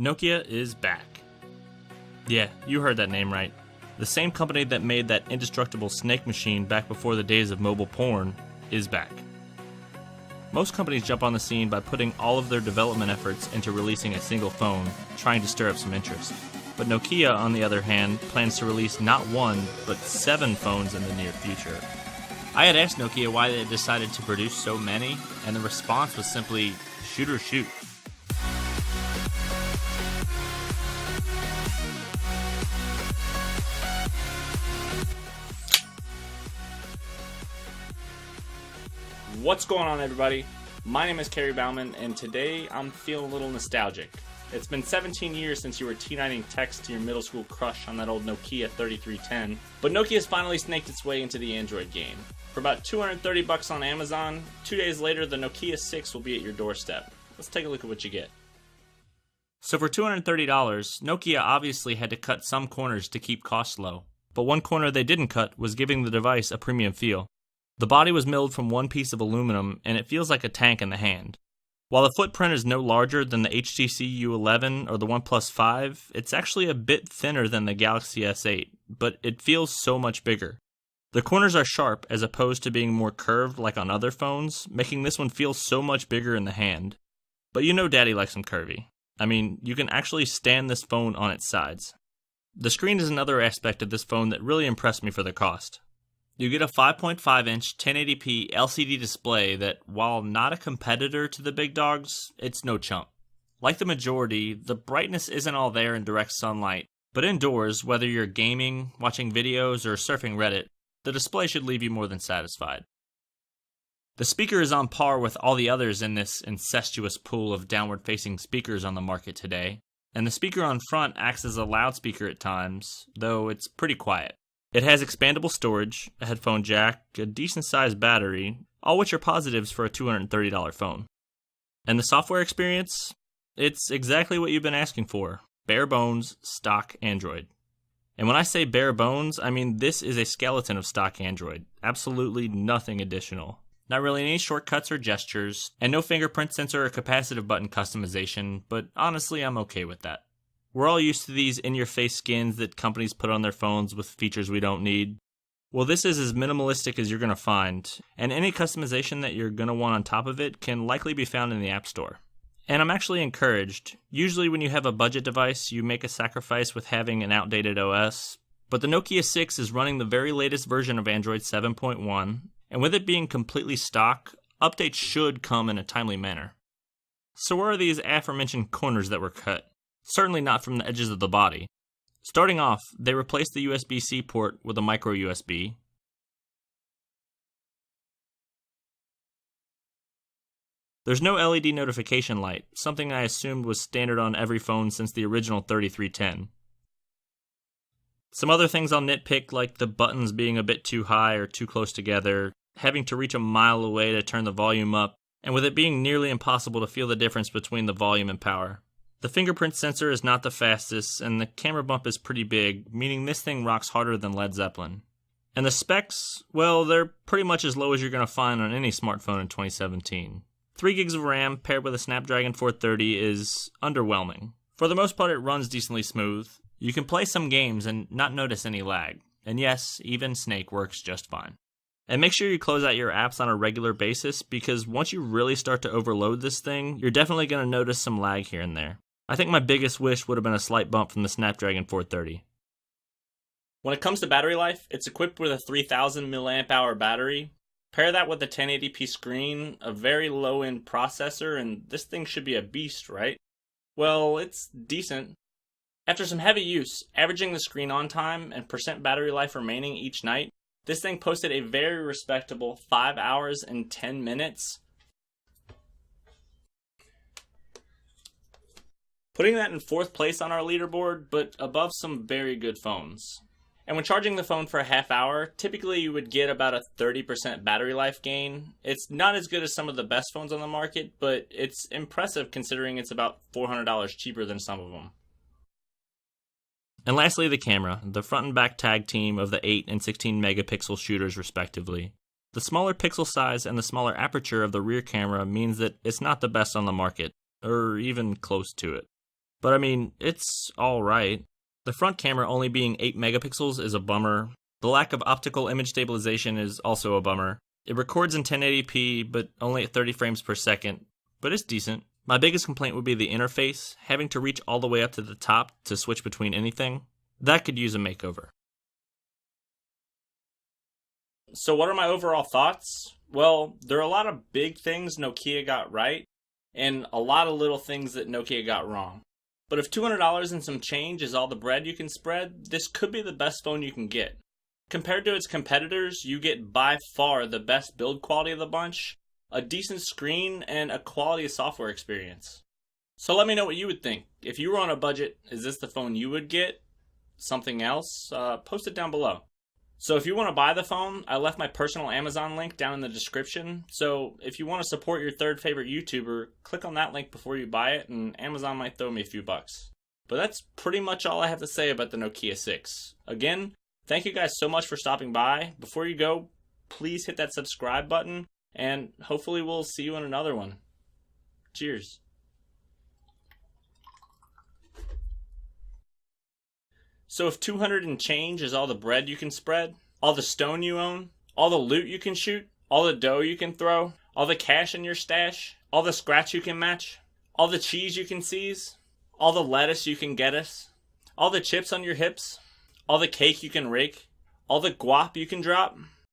Nokia is back. Yeah, you heard that name right. The same company that made that indestructible snake machine back before the days of mobile porn is back. Most companies jump on the scene by putting all of their development efforts into releasing a single phone, trying to stir up some interest. But Nokia, on the other hand, plans to release not one, but 7 phones in the near future. I had asked Nokia why they decided to produce so many, and the response was simply, shoot or shoot. What's going on, everybody? My name is Kerry Bauman, and today I'm feeling a little nostalgic. It's been 17 years since you were T9ing text to your middle school crush on that old Nokia 3310, but Nokia's finally snaked its way into the Android game. For about $230 on Amazon, 2 days later the Nokia 6 will be at your doorstep. Let's take a look at what you get. So for $230, Nokia obviously had to cut some corners to keep costs low, but one corner they didn't cut was giving the device a premium feel. The body was milled from one piece of aluminum, and it feels like a tank in the hand. While the footprint is no larger than the HTC U11 or the OnePlus 5, it's actually a bit thinner than the Galaxy S8, but it feels so much bigger. The corners are sharp as opposed to being more curved like on other phones, making this one feel so much bigger in the hand. But you know Daddy likes them curvy. I mean, you can actually stand this phone on its sides. The screen is another aspect of this phone that really impressed me for the cost. You get a 5.5-inch 1080p LCD display that, while not a competitor to the big dogs, it's no chump. Like the majority, the brightness isn't all there in direct sunlight, but indoors, whether you're gaming, watching videos, or surfing Reddit, the display should leave you more than satisfied. The speaker is on par with all the others in this incestuous pool of downward-facing speakers on the market today, and the speaker on front acts as a loudspeaker at times, though it's pretty quiet. It has expandable storage, a headphone jack, a decent-sized battery, all which are positives for a $230 phone. And the software experience? It's exactly what you've been asking for. Bare bones, stock Android. And when I say bare bones, I mean this is a skeleton of stock Android. Absolutely nothing additional. Not really any shortcuts or gestures, and no fingerprint sensor or capacitive button customization, but honestly I'm okay with that. We're all used to these in-your-face skins that companies put on their phones with features we don't need. Well, this is as minimalistic as you're going to find, and any customization that you're going to want on top of it can likely be found in the App Store. And I'm actually encouraged. Usually when you have a budget device, you make a sacrifice with having an outdated OS, but the Nokia 6 is running the very latest version of Android 7.1, and with it being completely stock, updates should come in a timely manner. So where are these aforementioned corners that were cut? Certainly not from the edges of the body. Starting off, they replaced the USB-C port with a micro USB. There's no LED notification light, something I assumed was standard on every phone since the original 3310. Some other things I'll nitpick, like the buttons being a bit too high or too close together, having to reach a mile away to turn the volume up, and with it being nearly impossible to feel the difference between the volume and power. The fingerprint sensor is not the fastest, and the camera bump is pretty big, meaning this thing rocks harder than Led Zeppelin. And the specs, well, they're pretty much as low as you're going to find on any smartphone in 2017. 3 gigs of RAM paired with a Snapdragon 430 is underwhelming. For the most part, it runs decently smooth. You can play some games and not notice any lag. And yes, even Snake works just fine. And make sure you close out your apps on a regular basis, because once you really start to overload this thing, you're definitely going to notice some lag here and there. I think my biggest wish would have been a slight bump from the Snapdragon 430. When it comes to battery life, it's equipped with a 3000 mAh battery. Pair that with a 1080p screen, a very low-end processor, and this thing should be a beast, right? Well, it's decent. After some heavy use, averaging the screen on time and percent battery life remaining each night, this thing posted a very respectable 5 hours and 10 minutes. Putting that in 4th place on our leaderboard, but above some very good phones. And when charging the phone for a half hour, typically you would get about a 30% battery life gain. It's not as good as some of the best phones on the market, but it's impressive considering it's about $400 cheaper than some of them. And lastly, the camera, the front and back tag team of the 8 and 16 megapixel shooters respectively. The smaller pixel size and the smaller aperture of the rear camera means that it's not the best on the market, or even close to it. but I mean, it's alright. The front camera only being 8 megapixels is a bummer. The lack of optical image stabilization is also a bummer. It records in 1080p, but only at 30 frames per second, but it's decent. My biggest complaint would be the interface, having to reach all the way up to the top to switch between anything. That could use a makeover. So what are my overall thoughts? Well, there are a lot of big things Nokia got right, and a lot of little things that Nokia got wrong. But if $200 and some change is all the bread you can spread, this could be the best phone you can get. Compared to its competitors, you get by far the best build quality of the bunch, a decent screen, and a quality software experience. So let me know what you would think. If you were on a budget, is this the phone you would get? Something else? Post it down below. So if you want to buy the phone, I left my personal Amazon link down in the description. So if you want to support your third favorite YouTuber, click on that link before you buy it, and Amazon might throw me a few bucks. But that's pretty much all I have to say about the Nokia 6. Again, thank you guys so much for stopping by. Before you go, please hit that subscribe button, and hopefully we'll see you in another one. Cheers. So if 200 and change is all the bread you can spread, all the stone you own, all the loot you can shoot, all the dough you can throw, all the cash in your stash, all the scratch you can match, all the cheese you can seize, all the lettuce you can get us, all the chips on your hips, all the cake you can rake, all the guap you can drop,